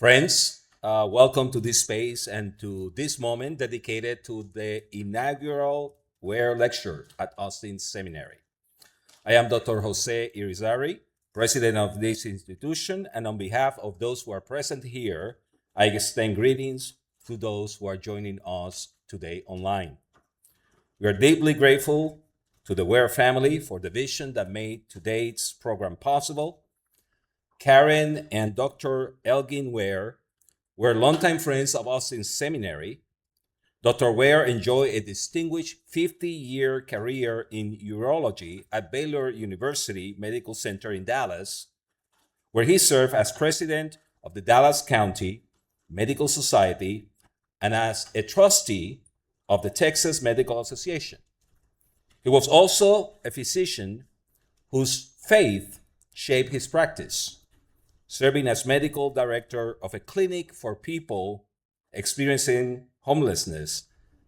Friends, welcome to this space and to this moment dedicated to the inaugural Ware Lecture at Austin Seminary. I am Dr. Jose Irizarry, president of this institution, and on behalf of those who are present here, I extend greetings to those who are joining us today online. We are deeply grateful to the Ware family for the vision that made today's program possible. Karen and Dr. Elgin Ware were longtime friends of Austin Seminary. Dr. Ware enjoyed a distinguished 50-year career in urology at Baylor University Medical Center in Dallas, where he served as president of the Dallas County Medical Society and as a trustee of the Texas Medical Association. He was also a physician whose faith shaped his practice, serving as medical director of a clinic for people experiencing homelessness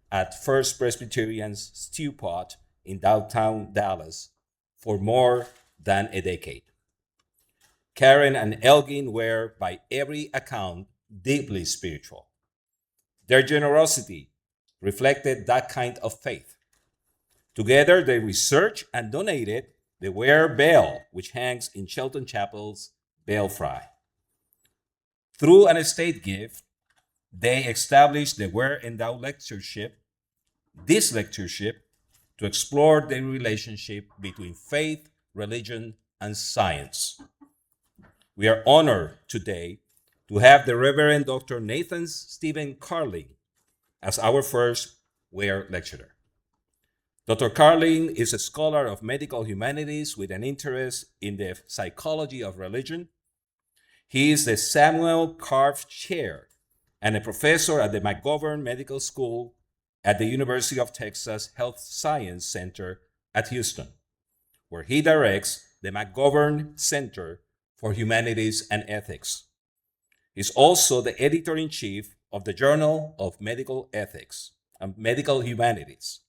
at First Presbyterian's Stew Pot in downtown Dallas for more than a decade. Karen and Elgin were, by every account, deeply spiritual. Their generosity reflected that kind of faith. Together, they researched and donated the Ware Bell, which hangs in Shelton Chapel's belfry. Through an estate gift, they established the Ware Endowed Lectureship, this lectureship, to explore the relationship between faith, religion, and science. We are honored today to have the Reverend Dr. Nathan Stephen Carlin as our first Ware lecturer. Dr. Carlin is a scholar of medical humanities with an interest in the psychology of religion. He is the Samuel Karpf Chair and a professor at the McGovern Medical School at the University of Texas Health Science Center at Houston, where he directs the McGovern Center for Humanities and Ethics. He's also the editor-in-chief of the Journal of Medical Ethics and Medical Humanities.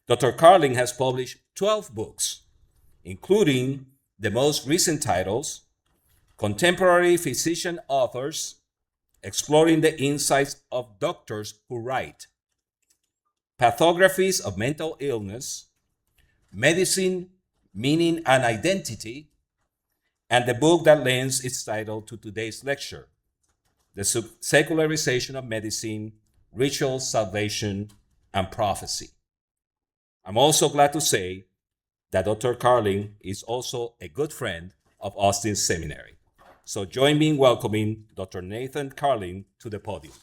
Dr. Carlin has published 12 books, including the most recent titles, Contemporary Physician Authors, Exploring the Insights of Doctors Who Write, Pathographies of Mental Illness, Medicine, Meaning and Identity, and the book that lends its title to today's lecture, The Secularization of Medicine, Ritual, Salvation, and Prophecy. I'm also glad to say that Dr. Carlin is also a good friend of Austin Seminary. So join me in welcoming Dr. Nathan Carlin to the podium.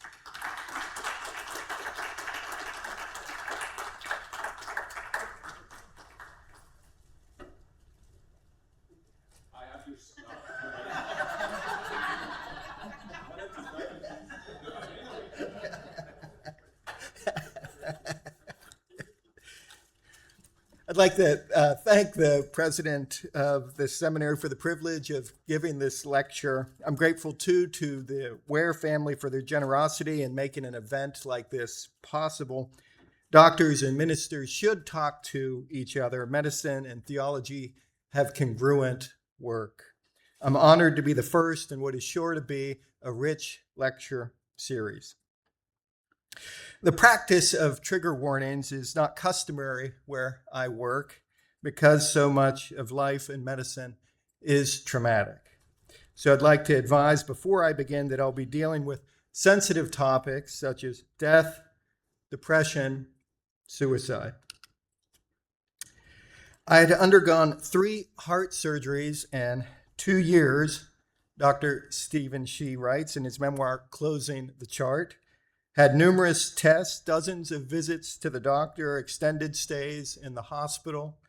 I'd like to thank the president of the seminary for the privilege of giving this lecture. I'm grateful, too, to the Ware family for their generosity in making an event like this possible. Doctors and ministers should talk to each other. Medicine and theology have congruent work. I'm honored to be the first in what is sure to be a rich lecture series. The practice of trigger warnings is not customary where I work because so much of life in medicine is traumatic. So I'd like to advise before I begin that I'll be dealing with sensitive topics such as death, depression, suicide. I had undergone 3 heart surgeries in 2 years, Dr. Stephen Shee writes in his memoir, Closing the Chart. Had numerous tests, dozens of visits to the doctor, extended stays in the hospital.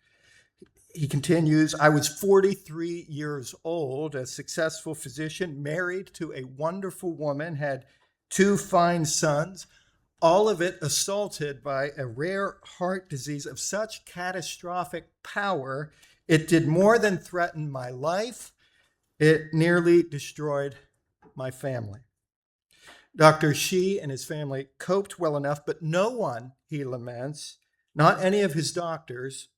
He continues, I was 43 years old, a successful physician, married to a wonderful woman, had 2 fine sons, all of it assaulted by a rare heart disease of such catastrophic power, it did more than threaten my life, it nearly destroyed my family. Dr. Shee and his family coped well enough, but no one, he laments, not any of his doctors,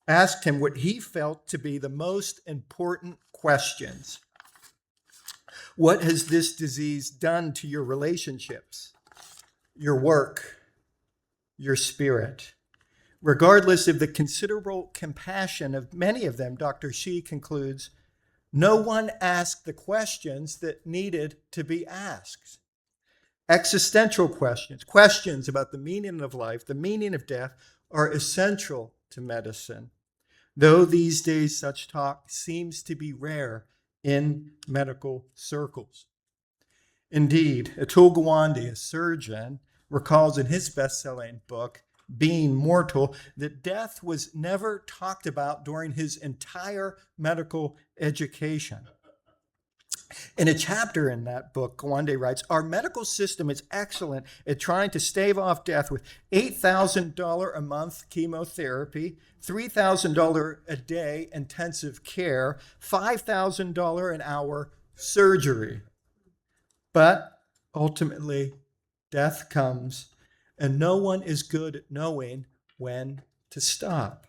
asked him what he felt to be the most important questions. What has this disease done to your relationships, your work, your spirit? Regardless of the considerable compassion of many of them, Dr. Shi concludes, no one asked the questions that needed to be asked. Existential questions, questions about the meaning of life, the meaning of death, are essential to medicine, though these days such talk seems to be rare in medical circles. Indeed, Atul Gawande, a surgeon, recalls in his best-selling book, Being Mortal, that death was never talked about during his entire medical education. In a chapter in that book, Gawande writes, our medical system is excellent at trying to stave off death with $8,000 a month chemotherapy, $3,000 a day intensive care, $5,000 an hour surgery. But ultimately, death comes, and no one is good at knowing when to stop.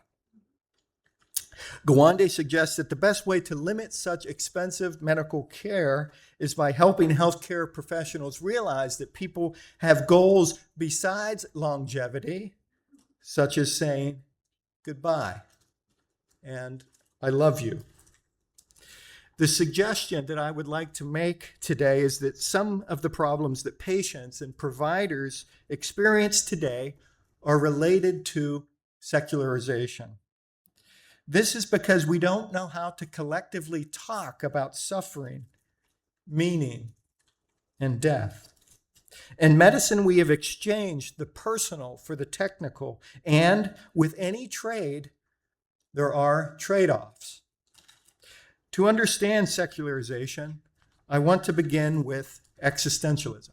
Gawande suggests that the best way to limit such expensive medical care is by helping healthcare professionals realize that people have goals besides longevity, such as saying goodbye and I love you. The suggestion that I would like to make today is that some of the problems that patients and providers experience today are related to secularization. This is because we don't know how to collectively talk about suffering, meaning, and death. In medicine, we have exchanged the personal for the technical, and with any trade, there are trade-offs. To understand secularization, I want to begin with existentialism.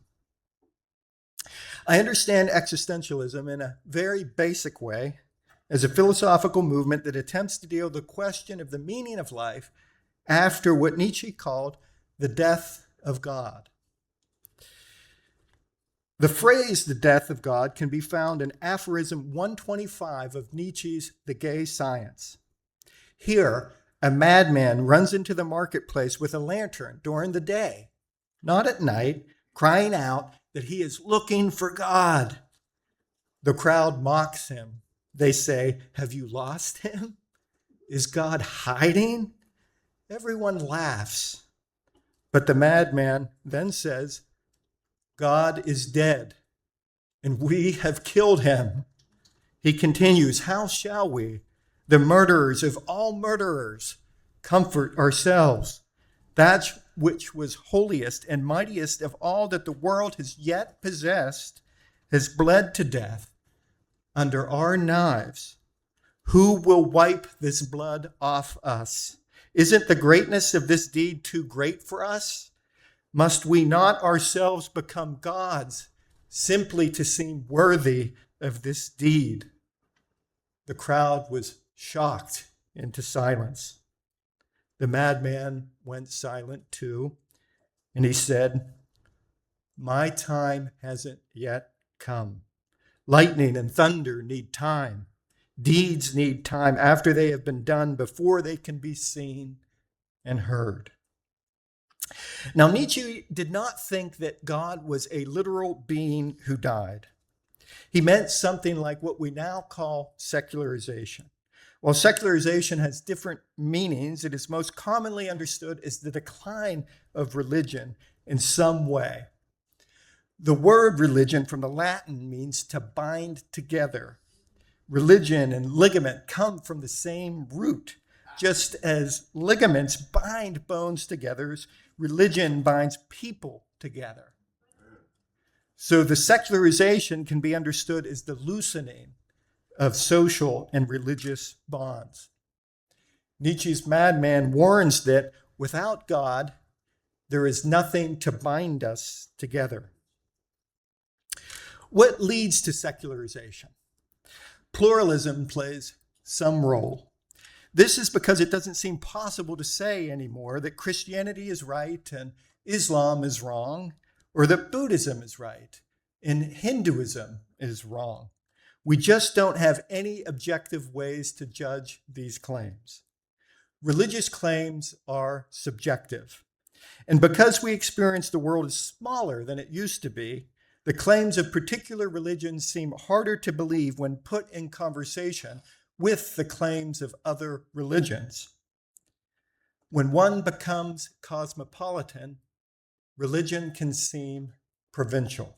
I understand existentialism in a very basic way as a philosophical movement that attempts to deal with the question of the meaning of life after what Nietzsche called the death of God. The phrase, the death of God, can be found in aphorism 125 of Nietzsche's The Gay Science. Here, a madman runs into the marketplace with a lantern during the day, not at night, crying out that he is looking for God. The crowd mocks him. They say, have you lost him? Is God hiding? Everyone laughs. But the madman then says, God is dead, and we have killed him. He continues, how shall we, the murderers of all murderers, comfort ourselves? That which was holiest and mightiest of all that the world has yet possessed has bled to death under our knives. Who will wipe this blood off us? Isn't the greatness of this deed too great for us? Must we not ourselves become gods simply to seem worthy of this deed? The crowd was shocked into silence. The madman went silent too, and he said, my time hasn't yet come. Lightning and thunder need time. Deeds need time after they have been done before they can be seen and heard. Now, Nietzsche did not think that God was a literal being who died. He meant something like what we now call secularization. While secularization has different meanings, it is most commonly understood as the decline of religion in some way. The word religion from the Latin means to bind together. Religion and ligament come from the same root. Just as ligaments bind bones together, religion binds people together. So the secularization can be understood as the loosening of social and religious bonds. Nietzsche's madman warns that without God, there is nothing to bind us together. What leads to secularization? Pluralism plays some role. This is because it doesn't seem possible to say anymore that Christianity is right and Islam is wrong, or that Buddhism is right and Hinduism is wrong. We just don't have any objective ways to judge these claims. Religious claims are subjective. And because we experience the world as smaller than it used to be, the claims of particular religions seem harder to believe when put in conversation with the claims of other religions. When one becomes cosmopolitan, religion can seem provincial.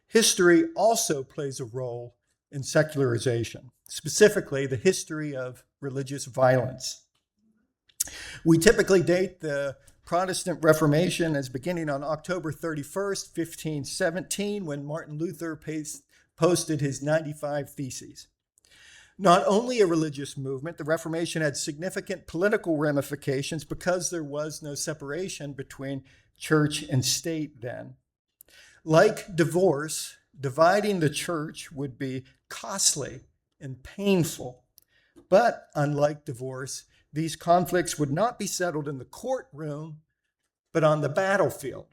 History also plays a role in secularization, specifically the history of religious violence. We typically date the Protestant Reformation as beginning on October 31st, 1517, when Martin Luther posted his 95 Theses. Not only a religious movement, the Reformation had significant political ramifications because there was no separation between church and state then. Like divorce, dividing the church would be costly and painful. But unlike divorce, these conflicts would not be settled in the courtroom, but on the battlefield.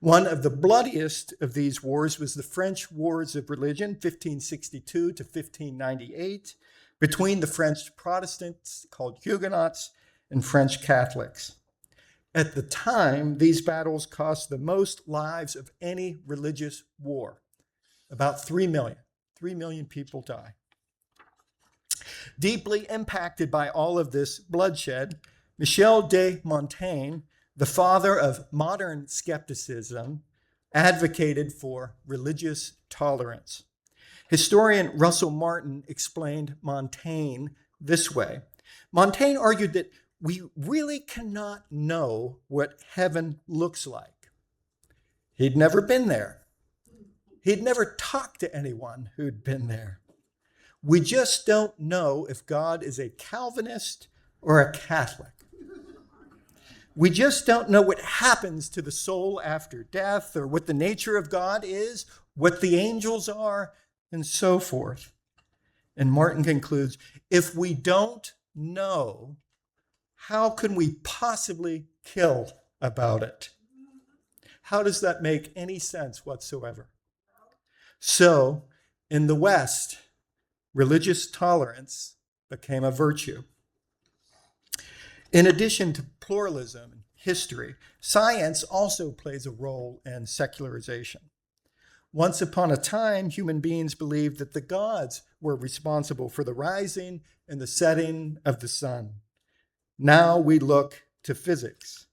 One of the bloodiest of these wars was the French Wars of Religion, 1562 to 1598, between the French Protestants, called Huguenots, and French Catholics. At the time, these battles cost the most lives of any religious war. About 3 million. 3 million people die. Deeply impacted by all of this bloodshed, Michel de Montaigne, the father of modern skepticism, advocated for religious tolerance. Historian Russell Martin explained Montaigne this way. Montaigne argued that we really cannot know what heaven looks like. He'd never been there. He'd never talked to anyone who'd been there. We just don't know if God is a Calvinist or a Catholic. We just don't know what happens to the soul after death, or what the nature of God is, what the angels are, and so forth. And Martin concludes, if we don't know, how can we possibly kill about it? How does that make any sense whatsoever? So, in the West, religious tolerance became a virtue. In addition to pluralism and history, science also plays a role in secularization. Once upon a time, human beings believed that the gods were responsible for the rising and the setting of the sun. Now we look to physics.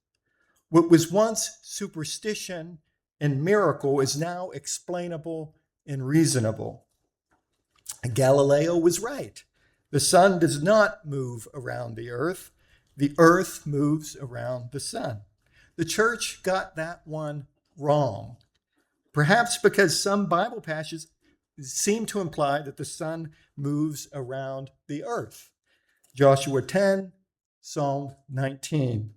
What was once superstition and miracle is now explainable and reasonable. Galileo was right. The sun does not move around the earth. The earth moves around the sun. The church got that one wrong, perhaps because some Bible passages seem to imply that the sun moves around the earth. Joshua 10, Psalm 19.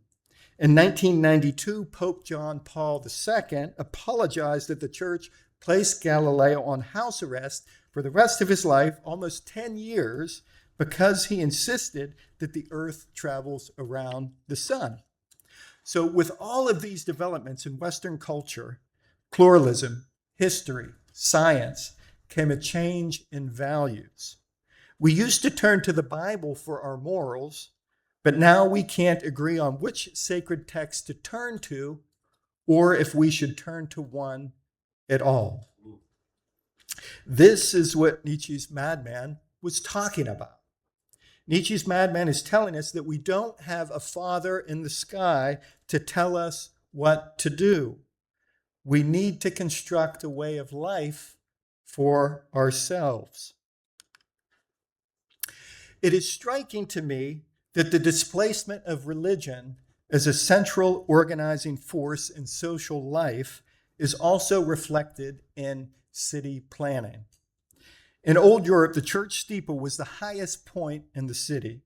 In 1992, Pope John Paul II apologized that the church placed Galileo on house arrest for the rest of his life, almost 10 years, because he insisted that the earth travels around the sun. So with all of these developments in Western culture, pluralism, history, science, came a change in values. We used to turn to the Bible for our morals, but now we can't agree on which sacred text to turn to, or if we should turn to one at all. This is what Nietzsche's madman was talking about. Nietzsche's madman is telling us that we don't have a father in the sky to tell us what to do. We need to construct a way of life for ourselves. It is striking to me that the displacement of religion as a central organizing force in social life is also reflected in city planning. In old Europe, the church steeple was the highest point in the city.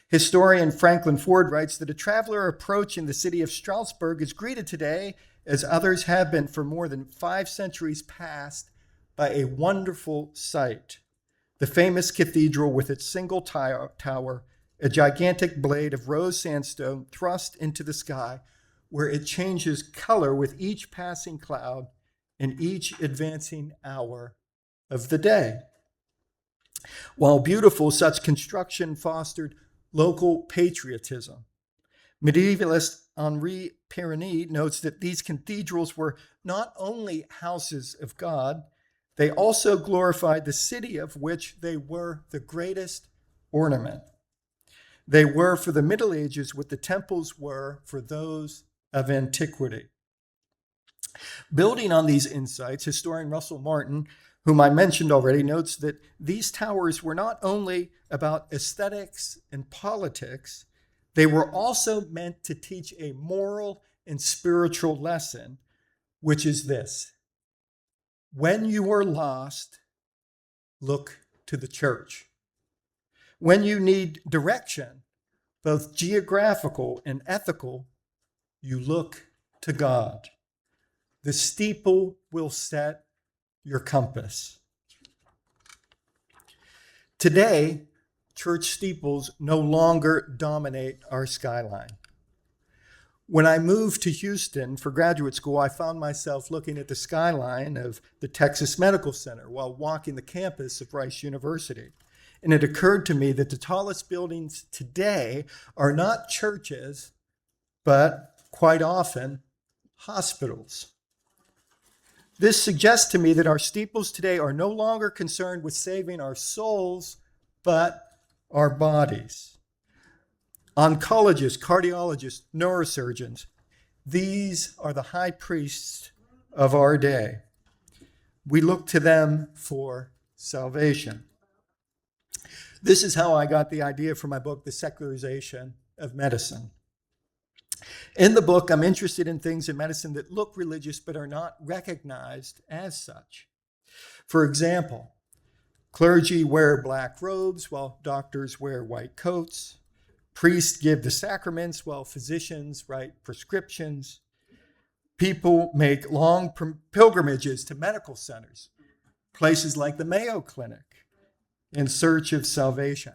Historian Franklin Ford writes that a traveler approaching the city of Strasbourg is greeted today, as others have been for more than 5 centuries past, by a wonderful sight. The famous cathedral with its single tower, a gigantic blade of rose sandstone thrust into the sky, where it changes color with each passing cloud and each advancing hour of the day. While beautiful, such construction fostered local patriotism. Medievalist Henri Pirigny notes that these cathedrals were not only houses of God, they also glorified the city of which they were the greatest ornament. They were for the Middle Ages what the temples were for those of antiquity. Building on these insights, historian Russell Martin, whom I mentioned already, notes that these towers were not only about aesthetics and politics, they were also meant to teach a moral and spiritual lesson, which is this: when you are lost, look to the church. When you need direction, both geographical and ethical, you look to God. The steeple will set your compass. Today, church steeples no longer dominate our skyline. When I moved to Houston for graduate school, I found myself looking at the skyline of the Texas Medical Center while walking the campus of Rice University. And it occurred to me that the tallest buildings today are not churches, but quite often hospitals. This suggests to me that our steeples today are no longer concerned with saving our souls, but our bodies. Oncologists, cardiologists, neurosurgeons, these are the high priests of our day. We look to them for salvation. This is how I got the idea for my book, The Secularization of Medicine. In the book, I'm interested in things in medicine that look religious but are not recognized as such. For example, clergy wear black robes while doctors wear white coats. Priests give the sacraments while physicians write prescriptions. People make long pilgrimages to medical centers, places like the Mayo Clinic, in search of salvation.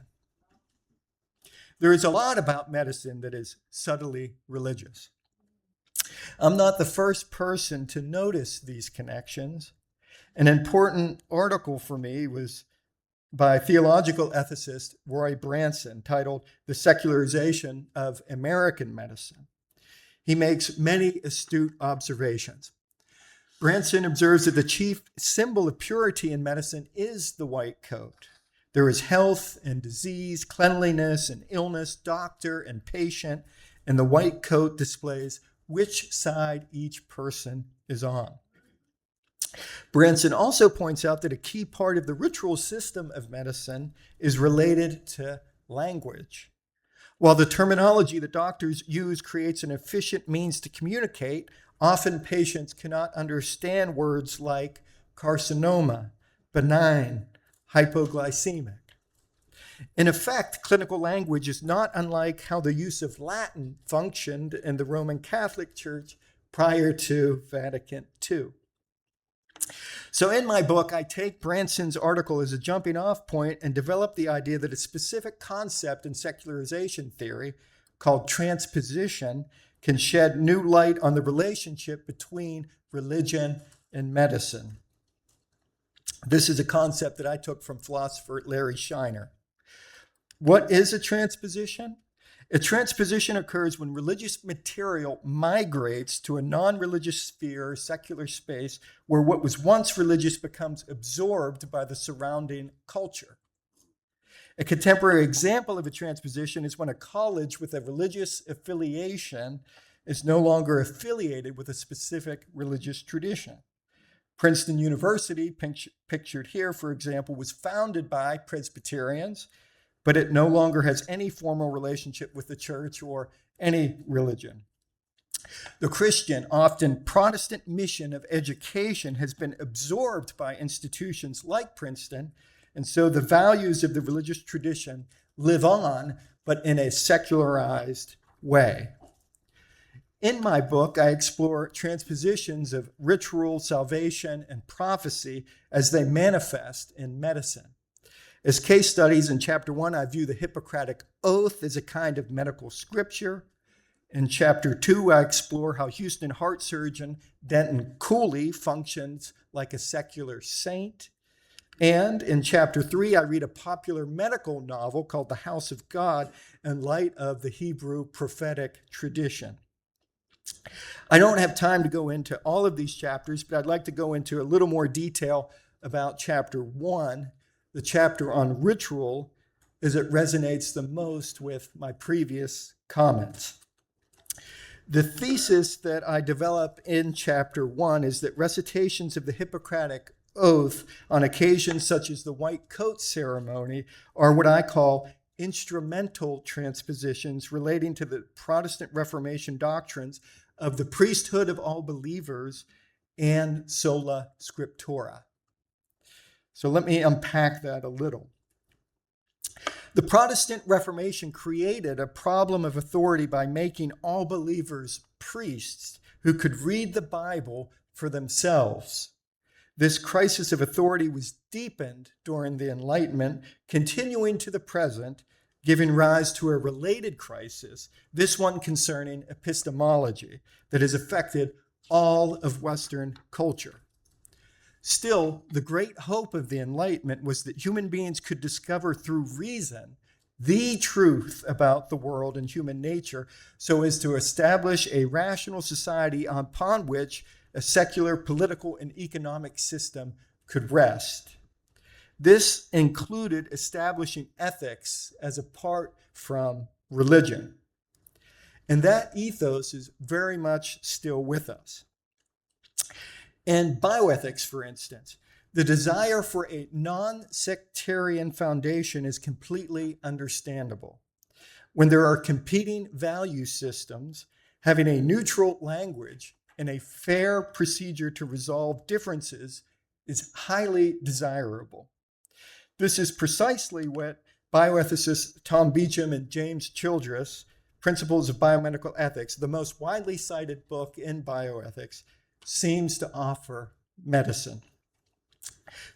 There is a lot about medicine that is subtly religious. I'm not the first person to notice these connections. An important article for me was by theological ethicist Roy Branson titled The Secularization of American Medicine. He makes many astute observations. Branson observes that the chief symbol of purity in medicine is the white coat. There is health and disease, cleanliness and illness, doctor and patient, and the white coat displays which side each person is on. Branson also points out that a key part of the ritual system of medicine is related to language. While the terminology that doctors use creates an efficient means to communicate, often patients cannot understand words like carcinoma, benign, hypoglycemic. In effect, clinical language is not unlike how the use of Latin functioned in the Roman Catholic Church prior to Vatican II. So in my book, I take Branson's article as a jumping off point and develop the idea that a specific concept in secularization theory called transposition can shed new light on the relationship between religion and medicine. This is a concept that I took from philosopher Larry Scheiner. What is a transposition? A transposition occurs when religious material migrates to a non-religious sphere or secular space where what was once religious becomes absorbed by the surrounding culture. A contemporary example of a transposition is when a college with a religious affiliation is no longer affiliated with a specific religious tradition. Princeton University, pictured here, for example, was founded by Presbyterians, but it no longer has any formal relationship with the church or any religion. The Christian, often Protestant mission of education has been absorbed by institutions like Princeton, and so the values of the religious tradition live on, but in a secularized way. In my book, I explore transpositions of ritual, salvation, and prophecy as they manifest in medicine. As case studies in Chapter 1, I view the Hippocratic Oath as a kind of medical scripture. In Chapter 2, I explore how Houston heart surgeon Denton Cooley functions like a secular saint. And in chapter 3, I read a popular medical novel called The House of God in light of the Hebrew prophetic tradition. I don't have time to go into all of these chapters, but I'd like to go into a little more detail about chapter 1, the chapter on ritual, as it resonates the most with my previous comments. The thesis that I develop in chapter 1 is that recitations of the Hippocratic Oath on occasions such as the white coat ceremony are what I call instrumental transpositions relating to the Protestant Reformation doctrines of the priesthood of all believers and sola scriptura. So let me unpack that a little. The Protestant Reformation created a problem of authority by making all believers priests who could read the Bible for themselves. This crisis of authority was deepened during the Enlightenment, continuing to the present, giving rise to a related crisis, this one concerning epistemology, that has affected all of Western culture. Still, the great hope of the Enlightenment was that human beings could discover through reason the truth about the world and human nature so as to establish a rational society upon which a secular political and economic system could rest. This included establishing ethics as apart from religion. And that ethos is very much still with us. In bioethics, for instance, the desire for a non-sectarian foundation is completely understandable. When there are competing value systems, having a neutral language and a fair procedure to resolve differences is highly desirable. This is precisely what bioethicists Tom Beecham and James Childress, Principles of Biomedical Ethics, the most widely cited book in bioethics, seems to offer medicine.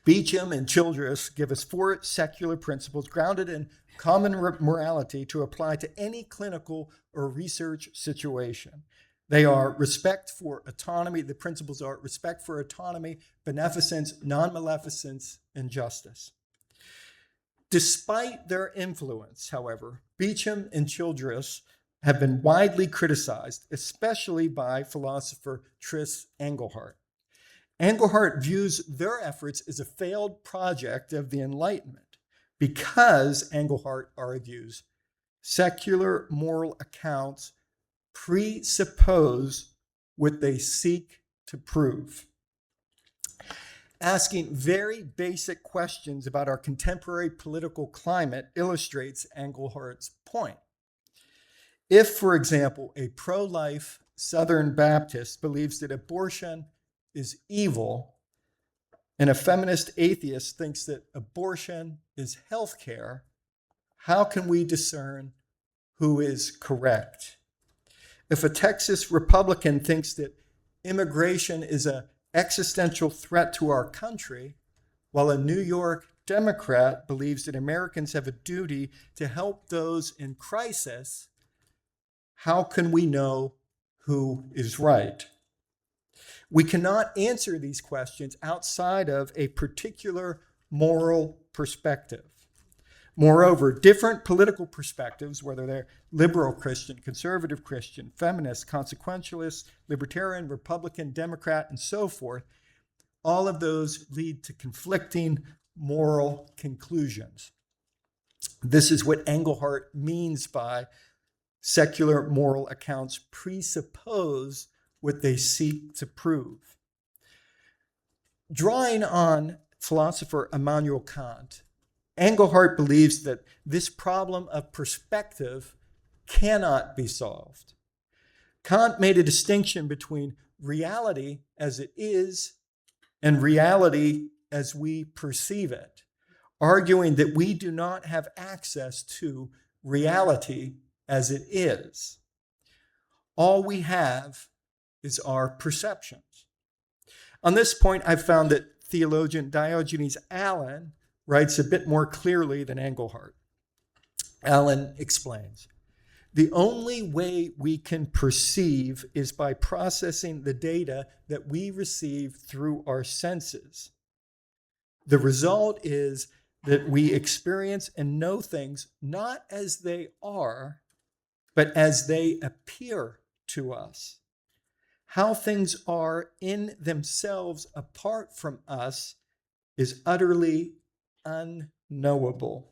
Beecham and Childress give us 4 secular principles grounded in common morality to apply to any clinical or research situation. They are respect for autonomy. The principles are respect for autonomy, beneficence, non-maleficence, and justice. Despite their influence, however, Beecham and Childress have been widely criticized, especially by philosopher Tris Engelhardt. Engelhardt views their efforts as a failed project of the Enlightenment because, Engelhardt argues, secular moral accounts presuppose what they seek to prove. Asking very basic questions about our contemporary political climate illustrates Engelhardt's point. If, for example, a pro-life Southern Baptist believes that abortion is evil, and a feminist atheist thinks that abortion is health care, how can we discern who is correct? If a Texas Republican thinks that immigration is an existential threat to our country, while a New York Democrat believes that Americans have a duty to help those in crisis, how can we know who is right? We cannot answer these questions outside of a particular moral perspective. Moreover, different political perspectives, whether they're liberal Christian, conservative Christian, feminist, consequentialist, libertarian, Republican, Democrat, and so forth, all of those lead to conflicting moral conclusions. This is what Engelhardt means by secular moral accounts presuppose what they seek to prove. Drawing on philosopher Immanuel Kant, Engelhardt believes that this problem of perspective cannot be solved. Kant made a distinction between reality as it is and reality as we perceive it, arguing that we do not have access to reality as it is. All we have is our perceptions. On this point, I've found that theologian Diogenes Allen writes a bit more clearly than Engelhardt. Allen explains, the only way we can perceive is by processing the data that we receive through our senses. The result is that we experience and know things not as they are, but as they appear to us. How things are in themselves apart from us is utterly unknowable.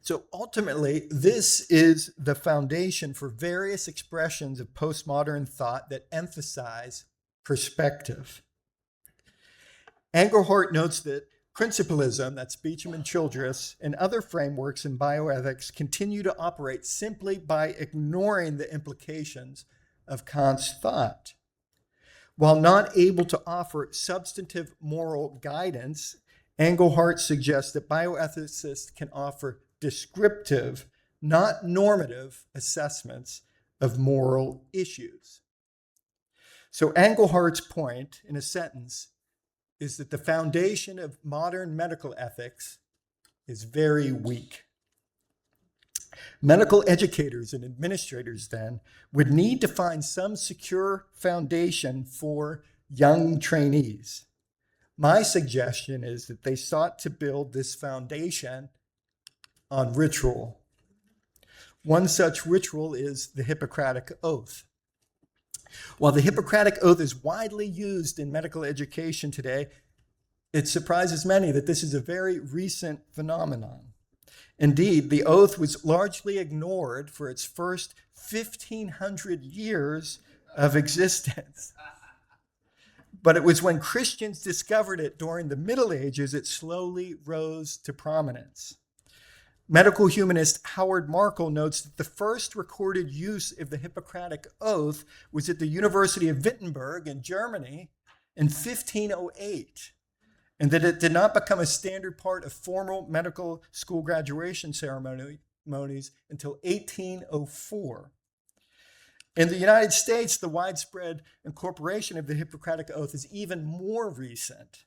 So ultimately, this is the foundation for various expressions of postmodern thought that emphasize perspective. Engelhardt notes that principalism, that's Beecham and Childress, and other frameworks in bioethics continue to operate simply by ignoring the implications of Kant's thought. While not able to offer substantive moral guidance, Engelhardt suggests that bioethicists can offer descriptive, not normative, assessments of moral issues. So Engelhardt's point, in a sentence, is that the foundation of modern medical ethics is very weak. Medical educators and administrators then would need to find some secure foundation for young trainees. My suggestion is that they sought to build this foundation on ritual. One such ritual is the Hippocratic Oath. While the Hippocratic Oath is widely used in medical education today, it surprises many that this is a very recent phenomenon. Indeed, the oath was largely ignored for its first 1,500 years of existence. But it was when Christians discovered it during the Middle Ages, it slowly rose to prominence. Medical humanist Howard Markle notes that the first recorded use of the Hippocratic Oath was at the University of Wittenberg in Germany in 1508, and that it did not become a standard part of formal medical school graduation ceremonies until 1804. In the United States, the widespread incorporation of the Hippocratic Oath is even more recent.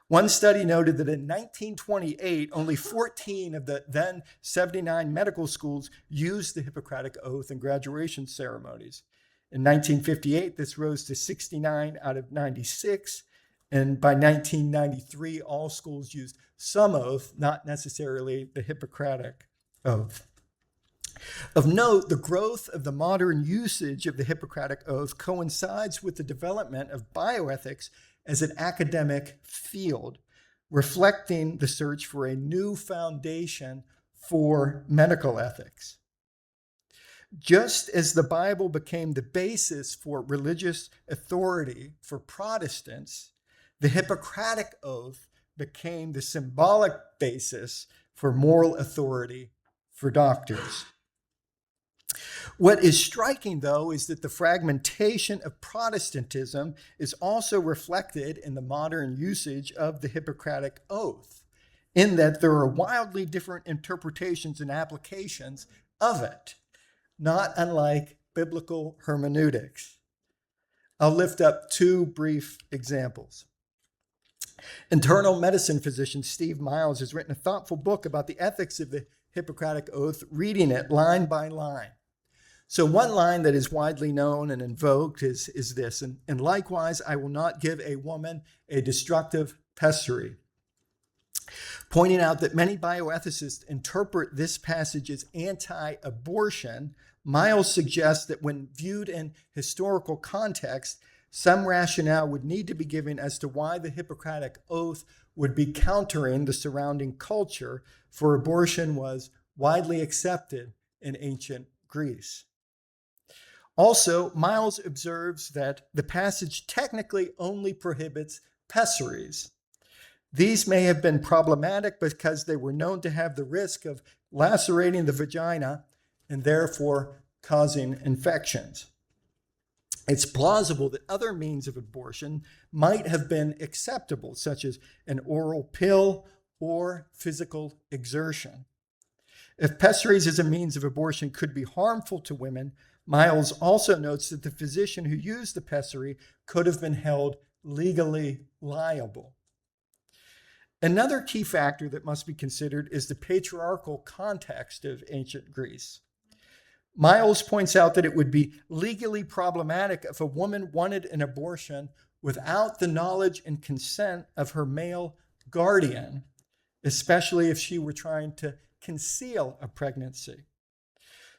One study noted that in 1928, only 14 of the then 79 medical schools used the Hippocratic Oath in graduation ceremonies. In 1958, this rose to 69 out of 96, and by 1993, all schools used some oath, not necessarily the Hippocratic Oath. Of note, the growth of the modern usage of the Hippocratic Oath coincides with the development of bioethics as an academic field, reflecting the search for a new foundation for medical ethics. Just as the Bible became the basis for religious authority for Protestants, the Hippocratic Oath became the symbolic basis for moral authority for doctors. What is striking, though, is that the fragmentation of Protestantism is also reflected in the modern usage of the Hippocratic Oath, in that there are wildly different interpretations and applications of it, not unlike biblical hermeneutics. I'll lift up two brief examples. Internal medicine physician Steve Miles has written a thoughtful book about the ethics of the Hippocratic Oath, reading it line by line. So one line that is widely known and invoked is this, and likewise, I will not give a woman a destructive pessary. Pointing out that many bioethicists interpret this passage as anti-abortion, Miles suggests that when viewed in historical context, some rationale would need to be given as to why the Hippocratic Oath would be countering the surrounding culture, for abortion was widely accepted in ancient Greece. Also, Miles observes that the passage technically only prohibits pessaries. These may have been problematic because they were known to have the risk of lacerating the vagina and therefore causing infections. It's plausible that other means of abortion might have been acceptable, such as an oral pill or physical exertion. If pessaries as a means of abortion could be harmful to women, Miles also notes that the physician who used the pessary could have been held legally liable. Another key factor that must be considered is the patriarchal context of ancient Greece. Miles points out that it would be legally problematic if a woman wanted an abortion without the knowledge and consent of her male guardian, especially if she were trying to conceal a pregnancy.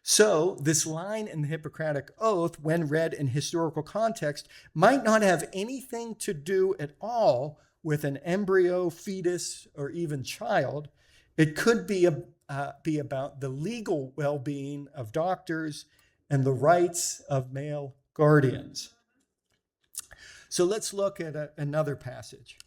So this line in the Hippocratic Oath, when read in historical context, might not have anything to do at all with an embryo, fetus, or even child. It could be about the legal well-being of doctors and the rights of male guardians. So let's look at another passage.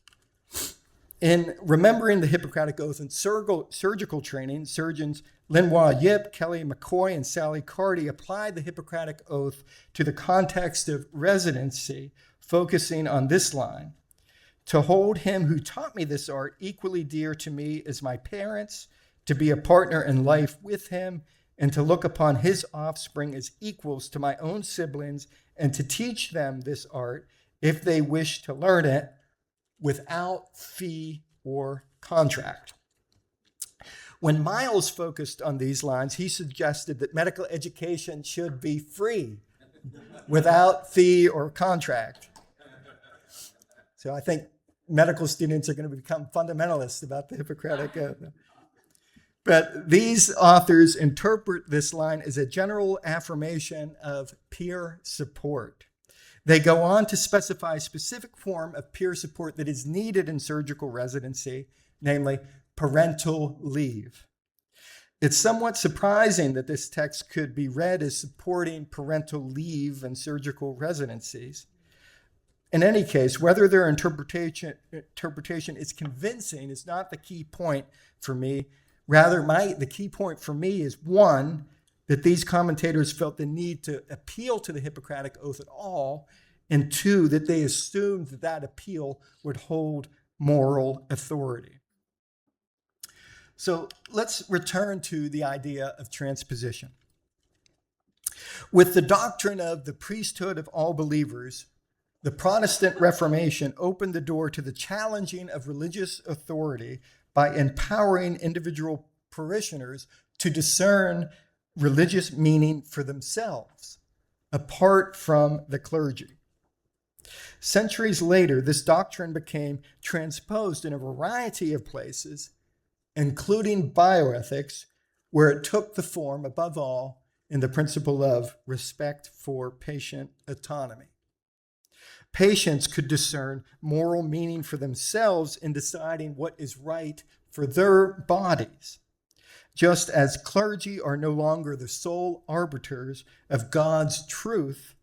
In remembering the Hippocratic Oath in surgical training, surgeons Lenoir Yip, Kelly McCoy, and Sally Carty applied the Hippocratic Oath to the context of residency, focusing on this line: to hold him who taught me this art equally dear to me as my parents, to be a partner in life with him, and to look upon his offspring as equals to my own siblings, and to teach them this art, if they wish to learn it, without fee or contract. When Miles focused on these lines, he suggested that medical education should be free, without fee or contract. So I think medical students are going to become fundamentalists about the Hippocratic Oath. But these authors interpret this line as a general affirmation of peer support. They go on to specify a specific form of peer support that is needed in surgical residency, namely parental leave. It's somewhat surprising that this text could be read as supporting parental leave in surgical residencies. In any case, whether their interpretation is convincing is not the key point for me. Rather, the key point for me is, one, that these commentators felt the need to appeal to the Hippocratic Oath at all, and two, that they assumed that that appeal would hold moral authority. So let's return to the idea of transposition. With the doctrine of the priesthood of all believers, the Protestant Reformation opened the door to the challenging of religious authority by empowering individual parishioners to discern religious meaning for themselves, apart from the clergy. Centuries later, this doctrine became transposed in a variety of places, including bioethics, where it took the form, above all, in the principle of respect for patient autonomy. Patients could discern moral meaning for themselves in deciding what is right for their bodies, just as clergy are no longer the sole arbiters of God's truth.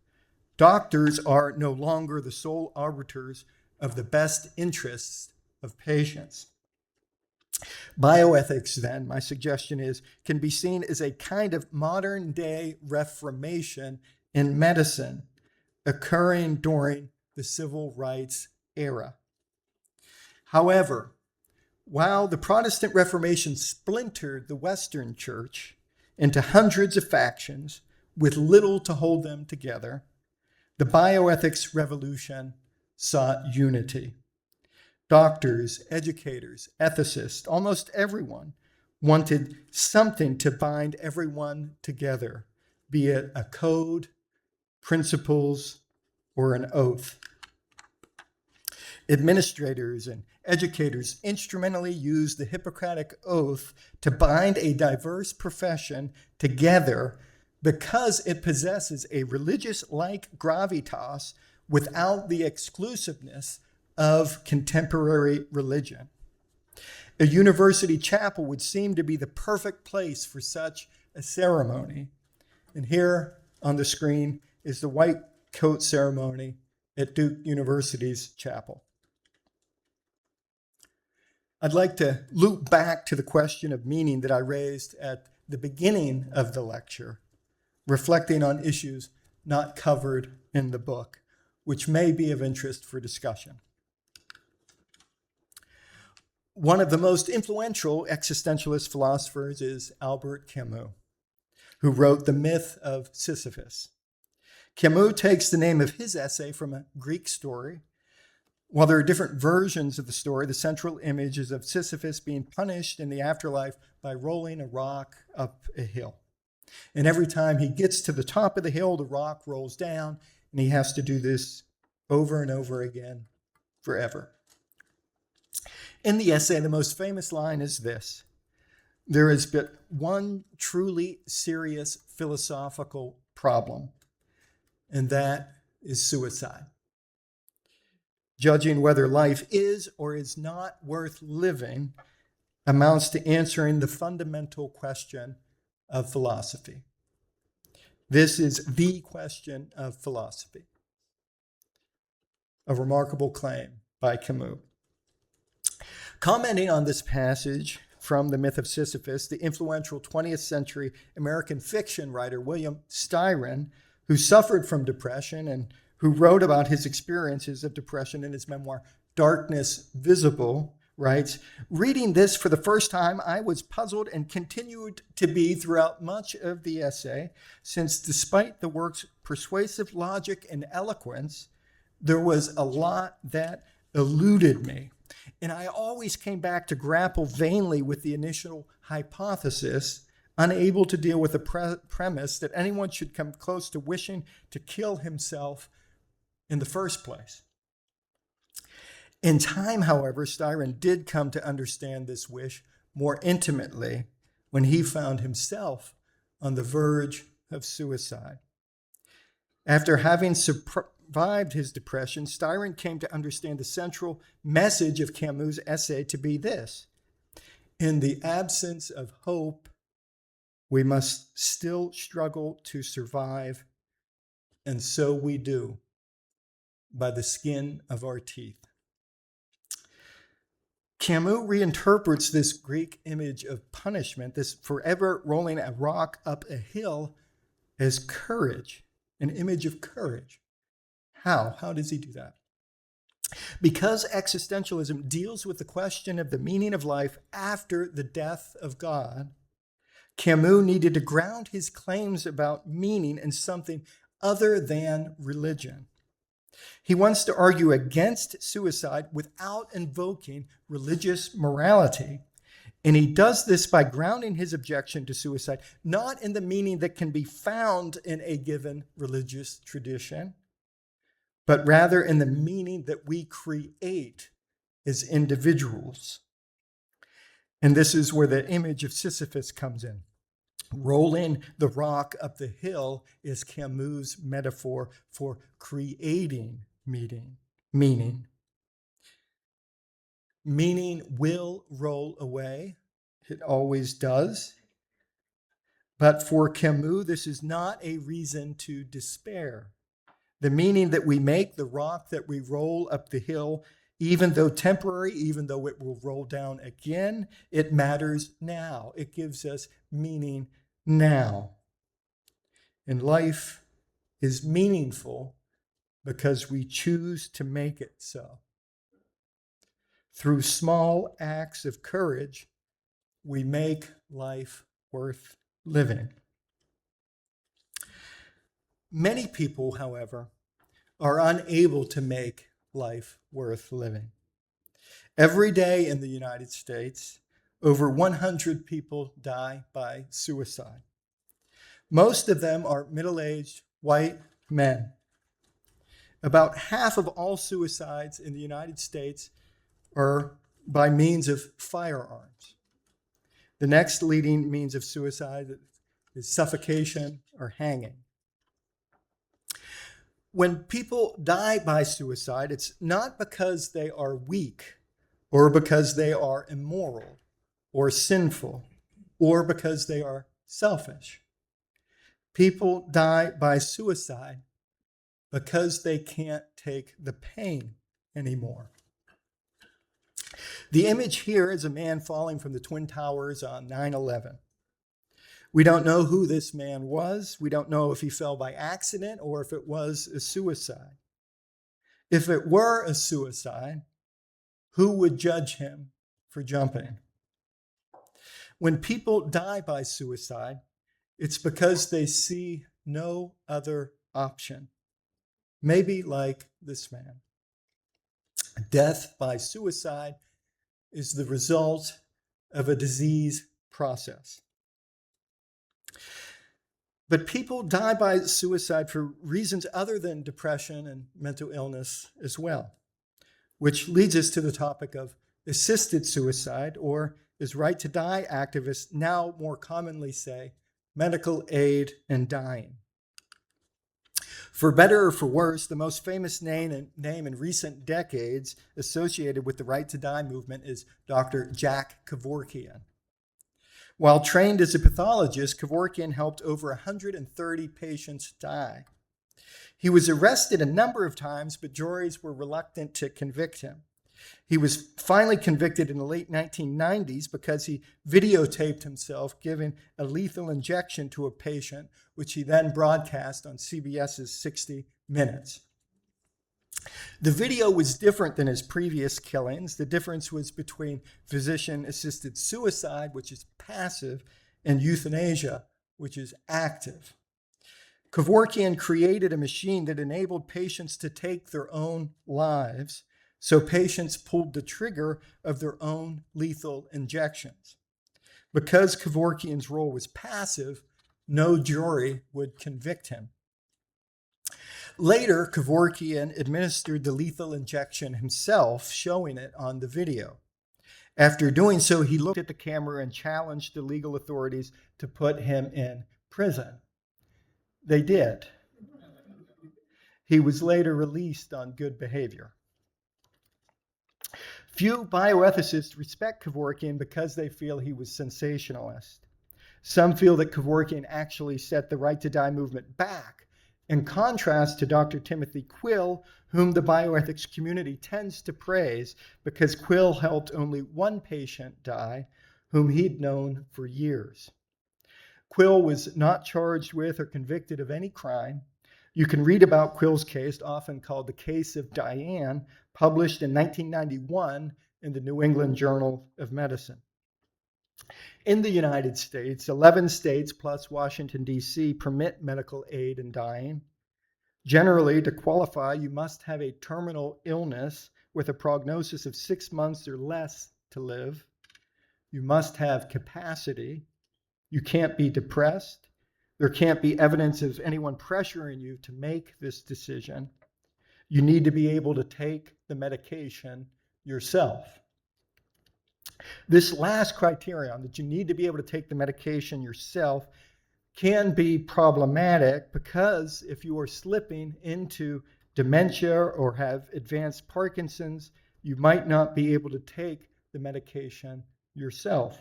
Doctors are no longer the sole arbiters of the best interests of patients. Bioethics, then, my suggestion is, can be seen as a kind of modern-day reformation in medicine occurring during the civil rights era. However, while the Protestant Reformation splintered the Western Church into hundreds of factions with little to hold them together, the bioethics revolution sought unity. Doctors, educators, ethicists, almost everyone wanted something to bind everyone together, be it a code, principles, or an oath. Administrators and educators instrumentally used the Hippocratic Oath to bind a diverse profession together because it possesses a religious-like gravitas without the exclusiveness of contemporary religion. A university chapel would seem to be the perfect place for such a ceremony. And here on the screen is the white coat ceremony at Duke University's chapel. I'd like to loop back to the question of meaning that I raised at the beginning of the lecture, reflecting on issues not covered in the book, which may be of interest for discussion. One of the most influential existentialist philosophers is Albert Camus, who wrote The Myth of Sisyphus. Camus takes the name of his essay from a Greek story. While there are different versions of the story, the central image is of Sisyphus being punished in the afterlife by rolling a rock up a hill. And every time he gets to the top of the hill, the rock rolls down, and he has to do this over and over again forever. In the essay, the most famous line is this: there is but one truly serious philosophical problem, and that is suicide. Judging whether life is or is not worth living amounts to answering the fundamental question of philosophy. This is the question of philosophy. A remarkable claim by Camus. Commenting on this passage from The Myth of Sisyphus, the influential 20th century American fiction writer William Styron, who suffered from depression and who wrote about his experiences of depression in his memoir, Darkness Visible, writes, "Reading this for the first time, I was puzzled and continued to be throughout much of the essay, since despite the work's persuasive logic and eloquence, there was a lot that eluded me. And I always came back to grapple vainly with the initial hypothesis, unable to deal with the premise that anyone should come close to wishing to kill himself in the first place." In time, however, Styron did come to understand this wish more intimately when he found himself on the verge of suicide. After having survived his depression, Styron came to understand the central message of Camus' essay to be this: in the absence of hope, we must still struggle to survive, and so we do, by the skin of our teeth. Camus reinterprets this Greek image of punishment, this forever rolling a rock up a hill, as courage, an image of courage. How? How does he do that? Because existentialism deals with the question of the meaning of life after the death of God, Camus needed to ground his claims about meaning in something other than religion. He wants to argue against suicide without invoking religious morality. And he does this by grounding his objection to suicide not in the meaning that can be found in a given religious tradition, but rather in the meaning that we create as individuals. And this is where the image of Sisyphus comes in. Rolling the rock up the hill is Camus' metaphor for creating meaning. Meaning will roll away. It always does. But for Camus, this is not a reason to despair. The meaning that we make, the rock that we roll up the hill, even though temporary, even though it will roll down again, it matters now. It gives us meaning now. And life is meaningful because we choose to make it so. Through small acts of courage, we make life worth living. Many people, however, are unable to make life worth living. Every day in the United States, over 100 people die by suicide. Most of them are middle-aged white men. About half of all suicides in the United States are by means of firearms. The next leading means of suicide is suffocation or hanging. When people die by suicide, it's not because they are weak or because they are immoral or sinful or because they are selfish. People die by suicide because they can't take the pain anymore. The image here is a man falling from the Twin Towers on 9/11. We don't know who this man was. We don't know if he fell by accident or if it was a suicide. If it were a suicide, who would judge him for jumping? When people die by suicide, it's because they see no other option. Maybe like this man. Death by suicide is the result of a disease process. But people die by suicide for reasons other than depression and mental illness as well, which leads us to the topic of assisted suicide, or as right to die activists now more commonly say, medical aid and dying. For better or for worse, the most famous name in recent decades associated with the right to die movement is Dr. Jack Kevorkian. While trained as a pathologist, Kevorkian helped over 130 patients die. He was arrested a number of times, but juries were reluctant to convict him. He was finally convicted in the late 1990s because he videotaped himself giving a lethal injection to a patient, which he then broadcast on CBS's 60 Minutes. The video was different than his previous killings. The difference was between physician-assisted suicide, which is passive, and euthanasia, which is active. Kevorkian created a machine that enabled patients to take their own lives, so patients pulled the trigger of their own lethal injections. Because Kevorkian's role was passive, no jury would convict him. Later, Kevorkian administered the lethal injection himself, showing it on the video. After doing so, he looked at the camera and challenged the legal authorities to put him in prison. They did. He was later released on good behavior. Few bioethicists respect Kevorkian because they feel he was sensationalist. Some feel that Kevorkian actually set the right to die movement back, in contrast to Dr. Timothy Quill, whom the bioethics community tends to praise because Quill helped only one patient die, whom he'd known for years. Quill was not charged with or convicted of any crime. You can read about Quill's case, often called the Case of Diane, published in 1991 in the New England Journal of Medicine. In the United States, 11 states plus Washington, D.C. permit medical aid in dying. Generally, to qualify, you must have a terminal illness with a prognosis of 6 months or less to live. You must have capacity. You can't be depressed. There can't be evidence of anyone pressuring you to make this decision. You need to be able to take the medication yourself. This last criterion, that you need to be able to take the medication yourself, can be problematic because if you are slipping into dementia or have advanced Parkinson's, you might not be able to take the medication yourself.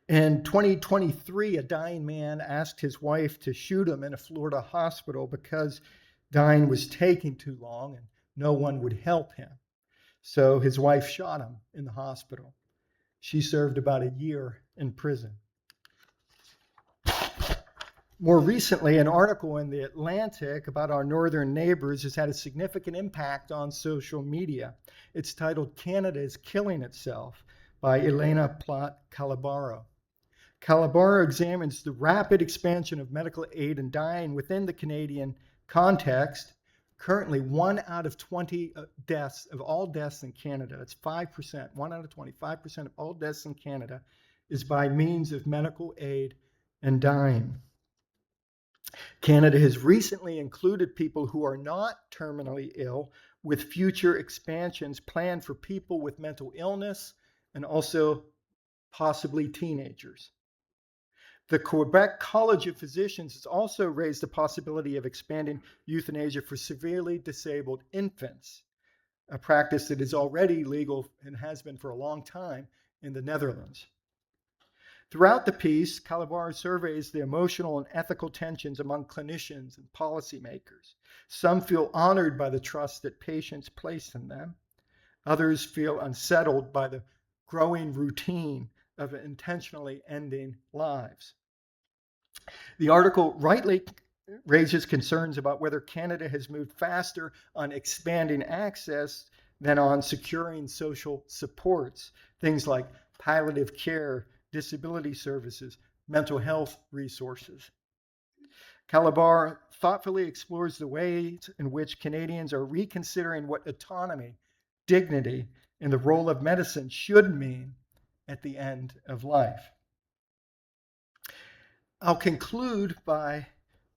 In 2023, a dying man asked his wife to shoot him in a Florida hospital because dying was taking too long and no one would help him. So his wife shot him in the hospital. She served about a year in prison. More recently, an article in The Atlantic about our northern neighbors has had a significant impact on social media. It's titled "Canada is Killing Itself" by Elena Plott-Calabaro. Calabaro examines the rapid expansion of medical aid and dying within the Canadian context. Currently, 1 out of 20 deaths of all deaths in Canada, that's 5%, 1 out of 20, 5% of all deaths in Canada is by means of medical aid and dying. Canada has recently included people who are not terminally ill, with future expansions planned for people with mental illness and also possibly teenagers. The Quebec College of Physicians has also raised the possibility of expanding euthanasia for severely disabled infants, a practice that is already legal and has been for a long time in the Netherlands. Throughout the piece, Calabaro surveys the emotional and ethical tensions among clinicians and policymakers. Some feel honored by the trust that patients place in them. Others feel unsettled by the growing routine of intentionally ending lives. The article rightly raises concerns about whether Canada has moved faster on expanding access than on securing social supports, things like palliative care, disability services, mental health resources. Calabaro thoughtfully explores the ways in which Canadians are reconsidering what autonomy, dignity, and the role of medicine should mean at the end of life. I'll conclude by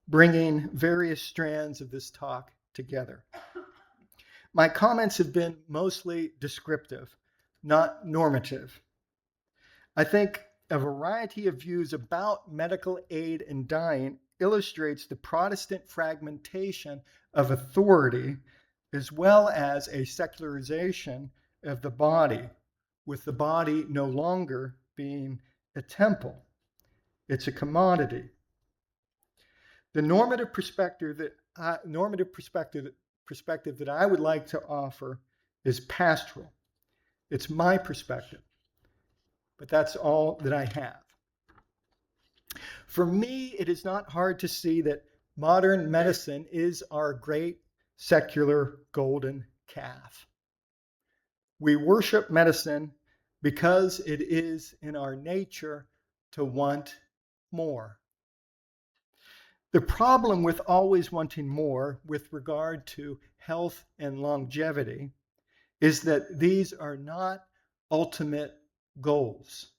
bringing various strands of this talk together. My comments have been mostly descriptive, not normative. I think a variety of views about medical aid and dying illustrates the Protestant fragmentation of authority, as well as a secularization of the body, with the body no longer being a temple. It's a commodity. The normative perspective that I would like to offer is pastoral. It's my perspective, but that's all that I have. For me, it is not hard to see that modern medicine is our great secular golden calf. We worship medicine because it is in our nature to want more. The problem with always wanting more with regard to health and longevity is that these are not ultimate goals.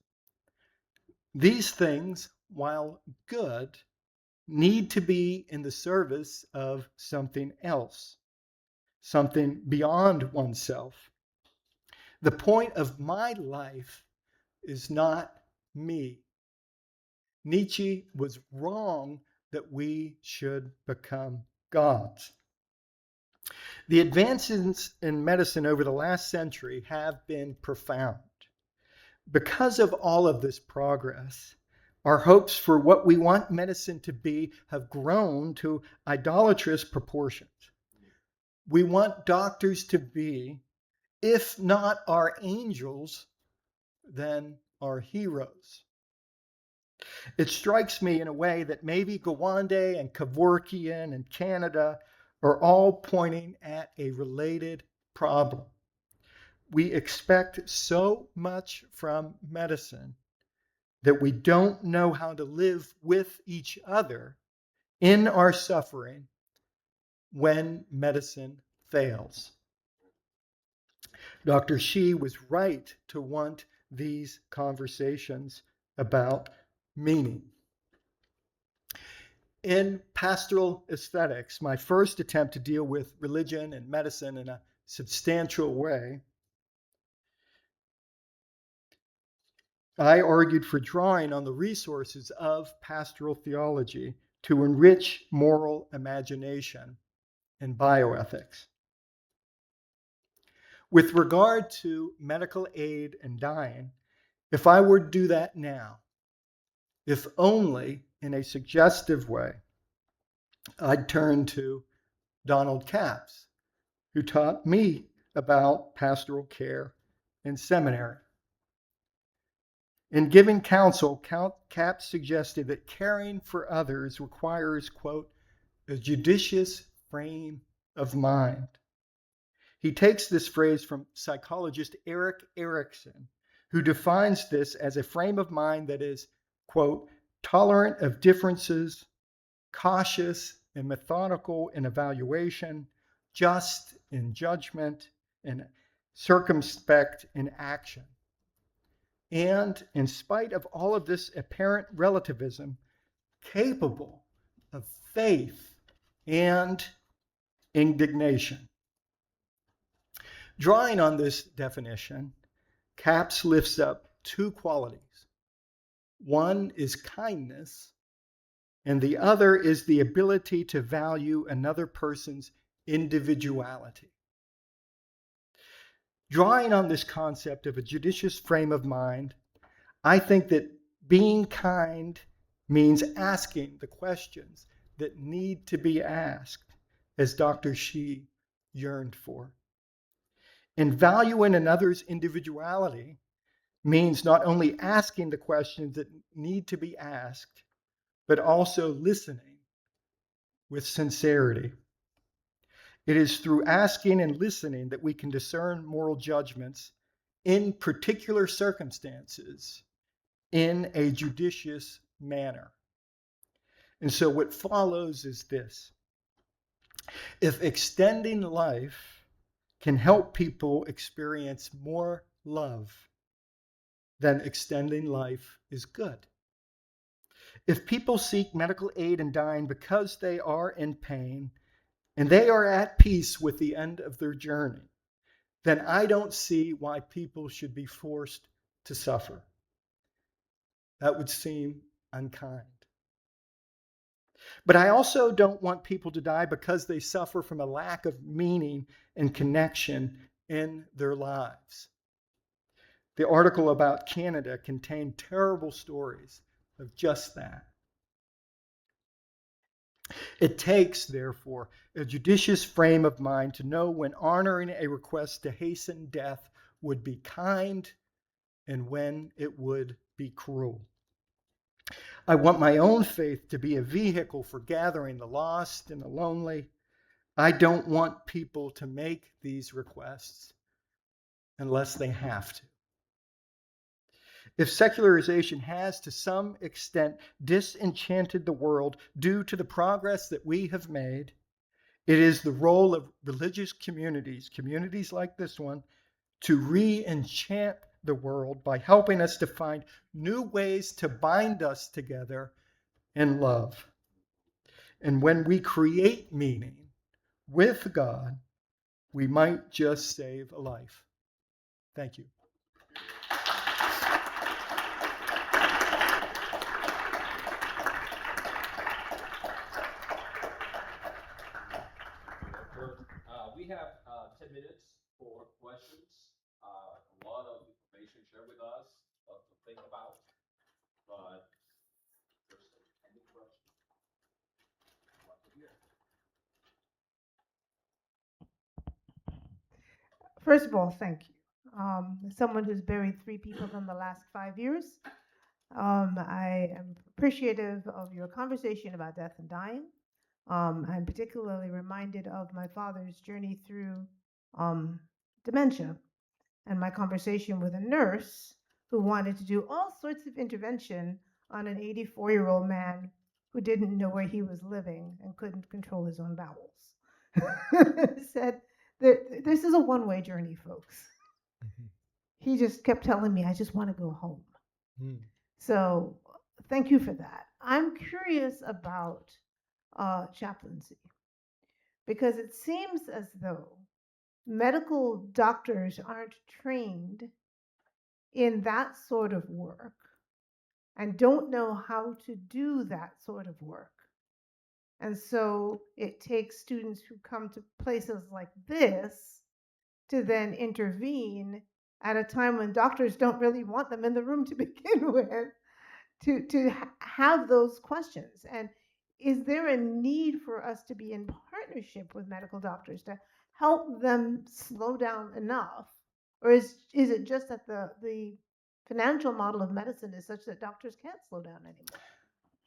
These things, while good, need to be in the service of something else, something beyond oneself. The point of my life is not me. Nietzsche was wrong that we should become gods. The advances in medicine over the last century have been profound. Because of all of this progress, our hopes for what we want medicine to be have grown to idolatrous proportions. We want doctors to be, if not our angels, then our heroes. It strikes me in a way that maybe Gawande and Kevorkian and Canada are all pointing at a related problem. We expect so much from medicine that we don't know how to live with each other in our suffering when medicine fails. Dr. Shi was right to want these conversations about meaning. In pastoral aesthetics, my first attempt to deal with religion and medicine in a substantial way, I argued for drawing on the resources of pastoral theology to enrich moral imagination and bioethics. With regard to medical aid and dying, if I were to do that now, if only in a suggestive way, I'd turn to Donald Capps, who taught me about pastoral care in seminary. In giving counsel, Capps suggested that caring for others requires, quote, a judicious frame of mind. He takes this phrase from psychologist Erik Erikson, who defines this as a frame of mind that is, quote, tolerant of differences, cautious and methodical in evaluation, just in judgment, and circumspect in action. And in spite of all of this apparent relativism, capable of faith and indignation. Drawing on this definition, Capps lifts up two qualities. One is kindness, and the other is the ability to value another person's individuality. Drawing on this concept of a judicious frame of mind, I think that being kind means asking the questions that need to be asked, as Dr. Shi yearned for. And valuing another's individuality means not only asking the questions that need to be asked, but also listening with sincerity. It is through asking and listening that we can discern moral judgments in particular circumstances in a judicious manner. And so what follows is this. If extending life can help people experience more love, then extending life is good. If people seek medical aid in dying because they are in pain and they are at peace with the end of their journey, then I don't see why people should be forced to suffer. That would seem unkind. But I also don't want people to die because they suffer from a lack of meaning and connection in their lives. The article about Canada contained terrible stories of just that. It takes, therefore, a judicious frame of mind to know when honoring a request to hasten death would be kind and when it would be cruel. I want my own faith to be a vehicle for gathering the lost and the lonely. I don't want people to make these requests unless they have to. If secularization has to some extent disenchanted the world due to the progress that we have made, it is the role of religious communities, communities like this one, to re-enchant the world by helping us to find new ways to bind us together in love. And when we create meaning with God, we might just save a life. Thank you. We have 10 minutes for questions. A lot of information shared with us, a lot to think about. But first, any questions? What to hear? First of all, thank you. As someone who's buried 3 people in the last 5 years, I am appreciative of your conversation about death and dying. I'm particularly reminded of my father's journey through dementia and my conversation with a nurse who wanted to do all sorts of intervention on an 84-year-old man who didn't know where he was living and couldn't control his own bowels. Said, this is a one-way journey, folks. Mm-hmm. He just kept telling me, I just want to go home. Mm. So thank you for that. I'm curious about chaplaincy, because it seems as though medical doctors aren't trained in that sort of work and don't know how to do that sort of work. And so it takes students who come to places like this to then intervene at a time when doctors don't really want them in the room to begin with, to have those questions. And is there a need for us to be in partnership with medical doctors to help them slow down enough? Or is it just that the financial model of medicine is such that doctors can't slow down anymore?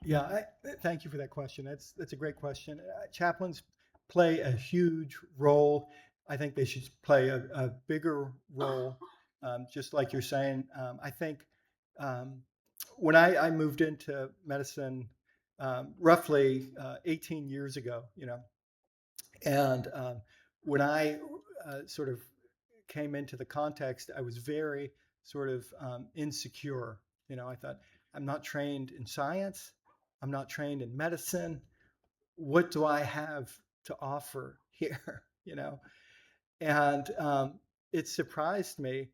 Yeah, thank you for that question. That's a great question. Chaplains play a huge role. I think they should play a bigger role, just like you're saying. I think when I moved into medicine roughly 18 years ago, and when I sort of came into the context, I was very sort of insecure. I thought, I'm not trained in science. I'm not trained in medicine. What do I have to offer here? And it surprised me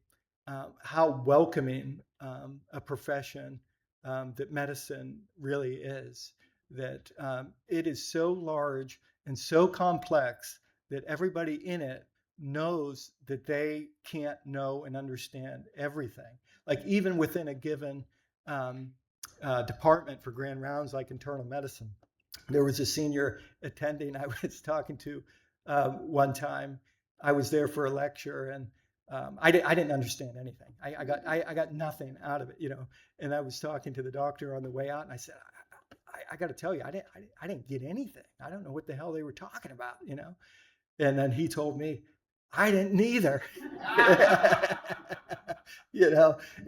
how welcoming a profession that medicine really is. That it is so large and so complex that everybody in it knows that they can't know and understand everything. Like even within a given department for grand rounds like internal medicine, there was a senior attending I was talking to one time. I was there for a lecture, and I didn't understand anything. I got nothing out of it, And I was talking to the doctor on the way out, and I said, I got to tell you, I didn't get anything. I don't know what the hell they were talking about, And then he told me, I didn't either.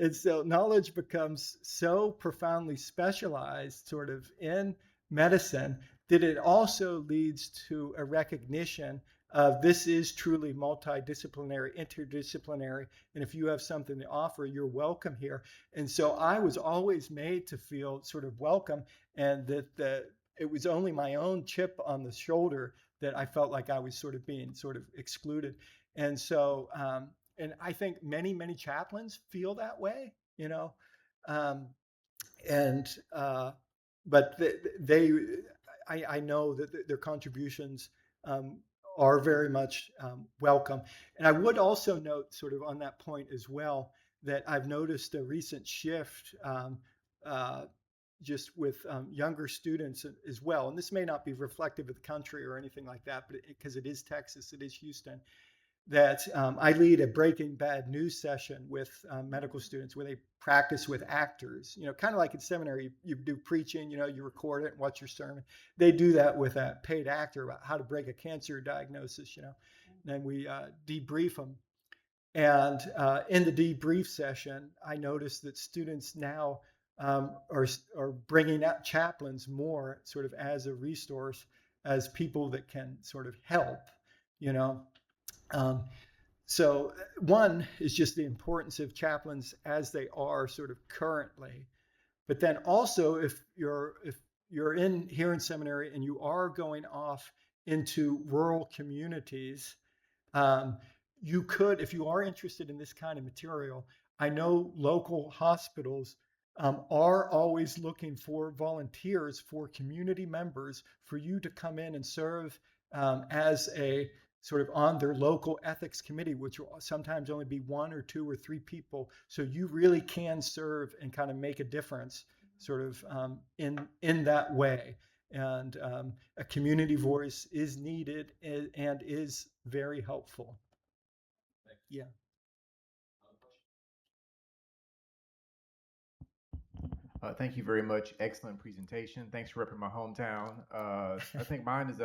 And so knowledge becomes so profoundly specialized sort of in medicine that it also leads to a recognition of this is truly multidisciplinary, interdisciplinary, and if you have something to offer, you're welcome here. And so I was always made to feel sort of welcome, and that it was only my own chip on the shoulder that I felt like I was sort of being sort of excluded. And so, and I think many chaplains feel that way, you know, um, and but I know that their contributions um, are very much welcome. And I would also note, sort of on that point as well, that I've noticed a recent shift uh, just with younger students as well. And this may not be reflective of the country or anything like that, but because it is Texas, it is Houston, that I lead a Breaking Bad news session with medical students where they practice with actors. You know, kind of like in seminary, you do preaching, you know, you record it and watch your sermon. They do that with a paid actor about how to break a cancer diagnosis, you know. And then we debrief them. And in the debrief session, I noticed that students now are bringing out chaplains more sort of as a resource, as people that can sort of help, you know. Um, so one is just the importance of chaplains as they are sort of currently, but then also if you're in here in seminary and you are going off into rural communities, um, you could, if you are interested in this kind of material, I know local hospitals are always looking for volunteers, for community members, for you to come in and serve as a sort of on their local ethics committee, which will sometimes only be one or two or three people. So you really can serve and kind of make a difference, sort of in that way. And a community voice is needed and is very helpful. Yeah. Thank you very much. Excellent presentation. Thanks for repping my hometown. I think mine is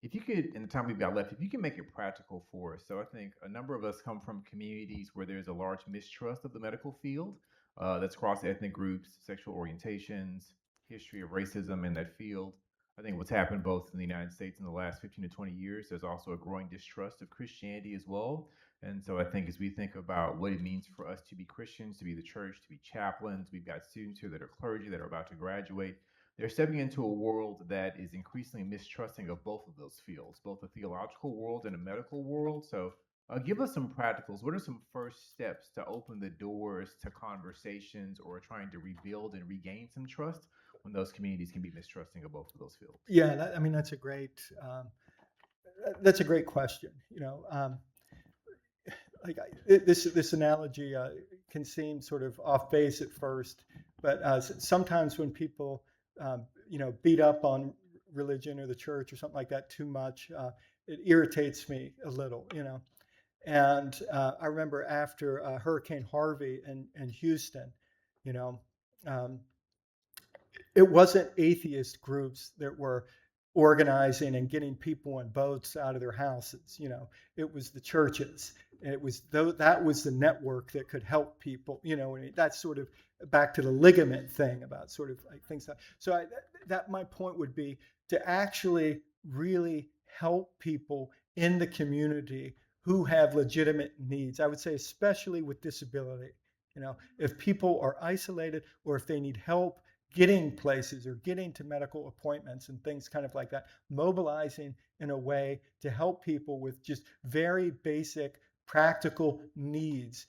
if you could, in the time we've got left, if you can make it practical for us. So I think a number of us come from communities where there's a large mistrust of the medical field. That's across ethnic groups, sexual orientations, history of racism in that field. I think what's happened both in the United States in the last 15 to 20 years, there's also a growing distrust of Christianity as well. And so I think as we think about what it means for us to be Christians, to be the church, to be chaplains, we've got students here that are clergy that are about to graduate. They're stepping into a world that is increasingly mistrusting of both of those fields, both a theological world and a medical world. So give us some practicals. What are some first steps to open the doors to conversations or trying to rebuild and regain some trust when those communities can be mistrusting of both of those fields? Yeah, I mean that's a great question. You know, like this analogy can seem sort of off base at first, but sometimes when people you know, beat up on religion or the church or something like that too much, it irritates me a little. You know, and I remember after Hurricane Harvey in Houston, you know. Um, it wasn't atheist groups that were organizing and getting people in boats out of their houses. You know, it was the churches. It was that was the network that could help people. You know, and that's sort of back to the ligament thing about sort of like things like. So that my point would be to actually really help people in the community who have legitimate needs. I would say especially with disability. You know, if people are isolated or if they need help getting places or getting to medical appointments and things kind of like that, mobilizing in a way to help people with just very basic practical needs,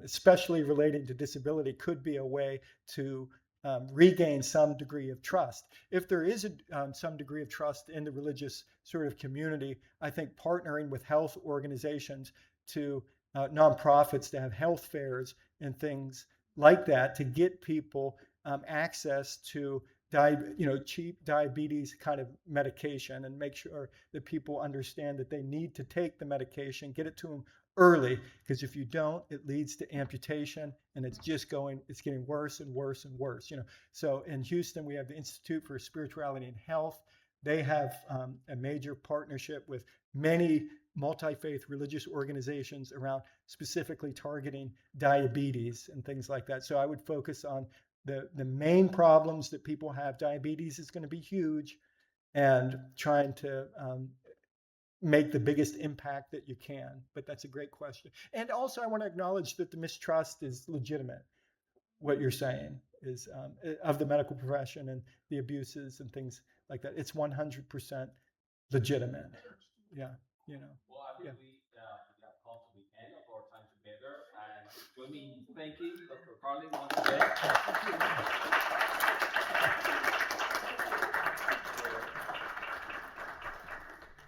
especially relating to disability, could be a way to regain some degree of trust. If there is some degree of trust in the religious sort of community, I think partnering with health organizations to nonprofits to have health fairs and things like that to get people access to cheap diabetes kind of medication and make sure that people understand that they need to take the medication, get it to them early, because if you don't, it leads to amputation and it's getting worse and worse and worse. You know, so in Houston, we have the Institute for Spirituality and Health. They have a major partnership with many multi-faith religious organizations around specifically targeting diabetes and things like that. So I would focus on the main problems that people have. Diabetes is going to be huge, and trying to make the biggest impact that you can. But that's a great question. And also, I want to acknowledge that the mistrust is legitimate. What you're saying is of the medical profession and the abuses and things like that. It's 100% legitimate. Yeah, you know. Well, I think we have come to the end of our time together, and join me in thanking Dr. Carlin once again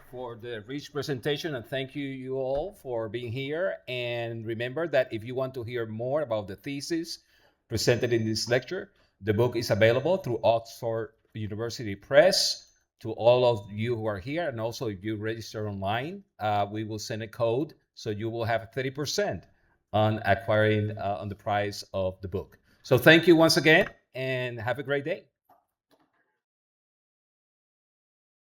for the rich presentation, and thank you all for being here. And remember that if you want to hear more about the thesis presented in this lecture, the book is available through Oxford University Press. To all of you who are here, and also if you register online, we will send a code, so you will have 30% on acquiring on the price of the book. So thank you once again, and have a great day.